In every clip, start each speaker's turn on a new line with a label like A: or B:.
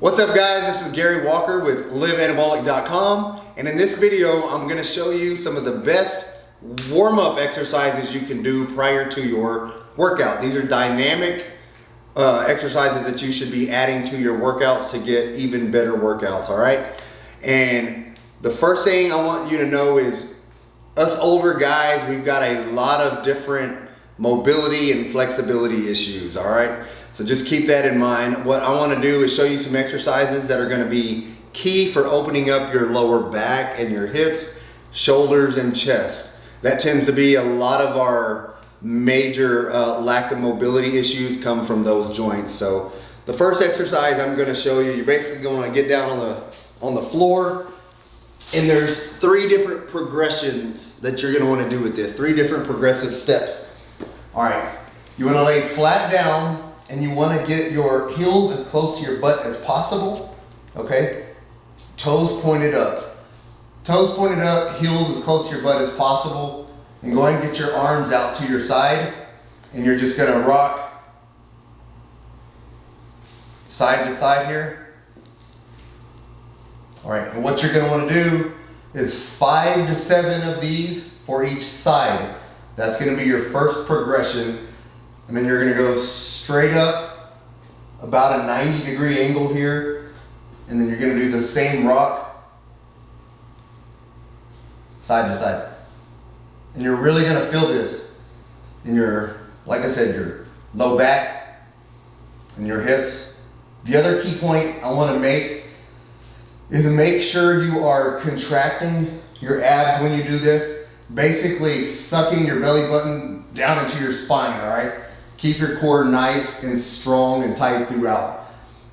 A: What's up guys, this is Gary Walker with liveanabolic.com, and in this video I'm going to show you some of the best warm-up exercises you can do prior to your workout. These are dynamic exercises that you should be adding to your workouts to get even better workouts, alright? And the first thing I want you to know is us older guys, we've got a lot of different mobility and flexibility issues, alright? So just keep that in mind. What I want to do is show you some exercises that are going to be key for opening up your lower back and your hips, shoulders, and chest. That tends to be a lot of our major lack of mobility issues come from those joints. So the first exercise I'm going to show you, you're basically going to get down on the floor, and there's 3 different progressions that you're going to want to do with this, 3 different progressive steps. All right, you want to lay flat down, and you want to get your heels as close to your butt as possible, okay? Toes pointed up. Toes pointed up, heels as close to your butt as possible. And go ahead and get your arms out to your side, and you're just gonna rock side to side here. All right, and what you're gonna wanna do is 5 to 7 of these for each side. That's gonna be your first progression. And then you're gonna go straight up, about a 90-degree angle here. And then you're gonna do the same rock, side to side. And you're really gonna feel this in your, like I said, your low back and your hips. The other key point I wanna make is to make sure you are contracting your abs when you do this. Basically sucking your belly button down into your spine, all right? Keep your core nice and strong and tight throughout.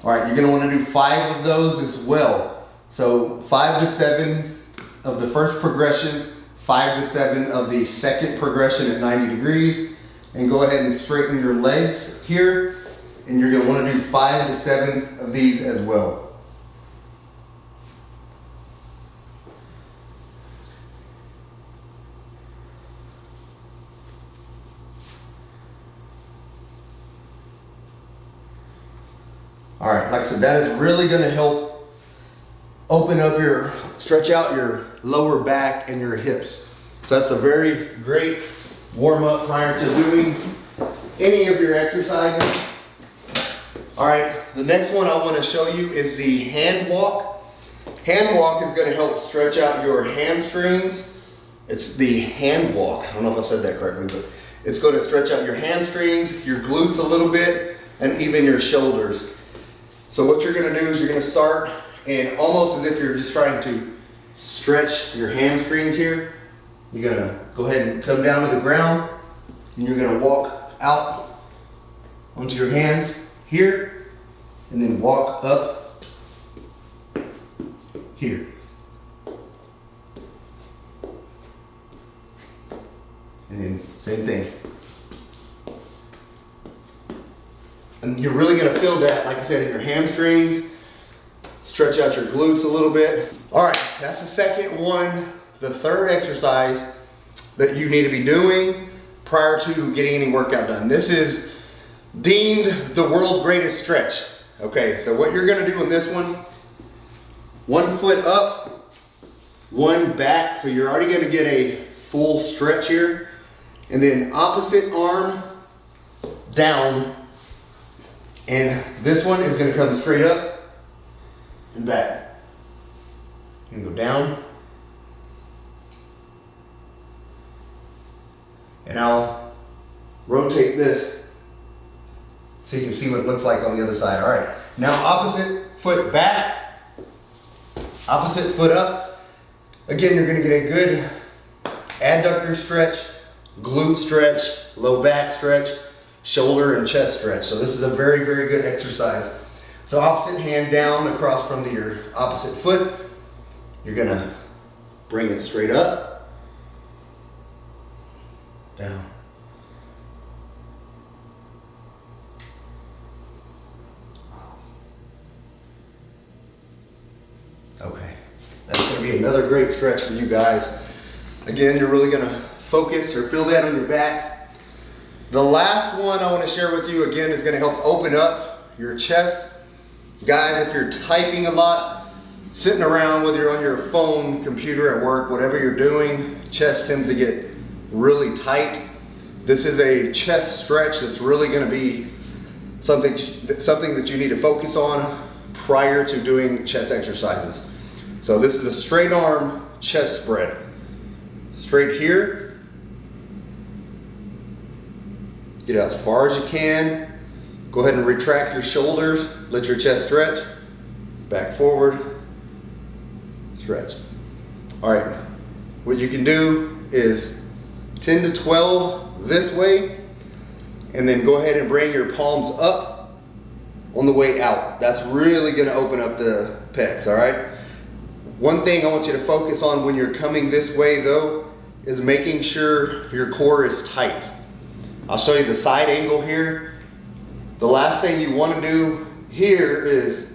A: All right, you're gonna wanna do 5 of those as well. So 5 to 7 of the first progression, 5 to 7 of the second progression at 90 degrees, and go ahead and straighten your legs here, and you're gonna wanna do 5 to 7 of these as well. All right, like I said, that is really gonna help open up stretch out your lower back and your hips. So that's a very great warm up prior to doing any of your exercises. All right, the next one I wanna show you is the hand walk. Hand walk is gonna help stretch out your hamstrings. It's the hand walk. I don't know if I said that correctly, but it's gonna stretch out your hamstrings, your glutes a little bit, and even your shoulders. So what you're gonna do is you're gonna start, and almost as if you're just trying to stretch your hamstrings here, you're gonna go ahead and come down to the ground, and you're gonna walk out onto your hands here, and then walk up here. And then same thing. And you're really gonna feel that, like I said, in your hamstrings. Stretch out your glutes a little bit. All right, that's the second one. The third exercise that you need to be doing prior to getting any workout done. This is deemed the world's greatest stretch. Okay, so what you're gonna do in this one foot up, 1 back, so you're already gonna get a full stretch here. And then opposite arm down. And this one is gonna come straight up and back. You can go down. And I'll rotate this so you can see what it looks like on the other side. All right, now opposite foot back, opposite foot up. Again, you're gonna get a good adductor stretch, glute stretch, low back stretch, shoulder and chest stretch. So this is a very, very good exercise. So opposite hand down across from your opposite foot. You're gonna bring it straight up, down. Okay, that's gonna be another great stretch for you guys. Again, you're really gonna focus or feel that on your back. The last one I want to share with you again is going to help open up your chest Guys, if you're typing a lot, sitting around, whether you're on your phone, computer, at work, whatever you're doing, chest tends to get really tight. This is a chest stretch that's really going to be something that you need to focus on prior to doing chest exercises. So this is a straight arm chest spread. Straight here. Get it as far as you can. Go ahead and retract your shoulders. Let your chest stretch. Back forward. Stretch. All right. What you can do is 10 to 12 this way, and then go ahead and bring your palms up on the way out. That's really going to open up the pecs, all right? One thing I want you to focus on when you're coming this way though is making sure your core is tight. I'll show you the side angle here. The last thing you want to do here is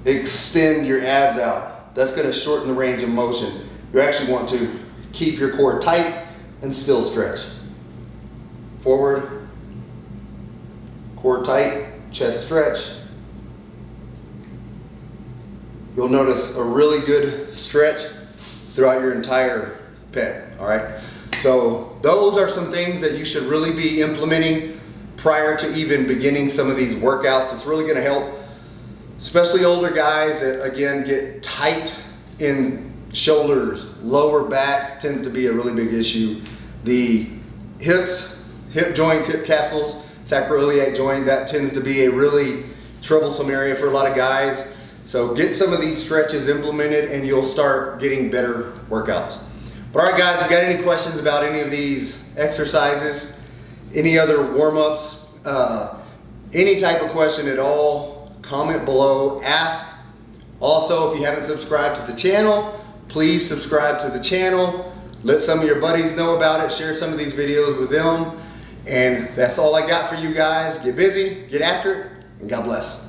A: extend your abs out. That's going to shorten the range of motion. You actually want to keep your core tight and still stretch. Forward, core tight, chest stretch. You'll notice a really good stretch throughout your entire pec, all right? So those are some things that you should really be implementing prior to even beginning some of these workouts. It's really gonna help, especially older guys that, again, get tight in shoulders, lower back tends to be a really big issue. The hips, hip joints, hip capsules, sacroiliac joint, that tends to be a really troublesome area for a lot of guys. So get some of these stretches implemented and you'll start getting better workouts. But all right guys, if you got any questions about any of these exercises, any other warm-ups, any type of question at all, comment below, ask. Also, if you haven't subscribed to the channel, please subscribe to the channel. Let some of your buddies know about it, share some of these videos with them. And that's all I got for you guys. Get busy, get after it, and God bless.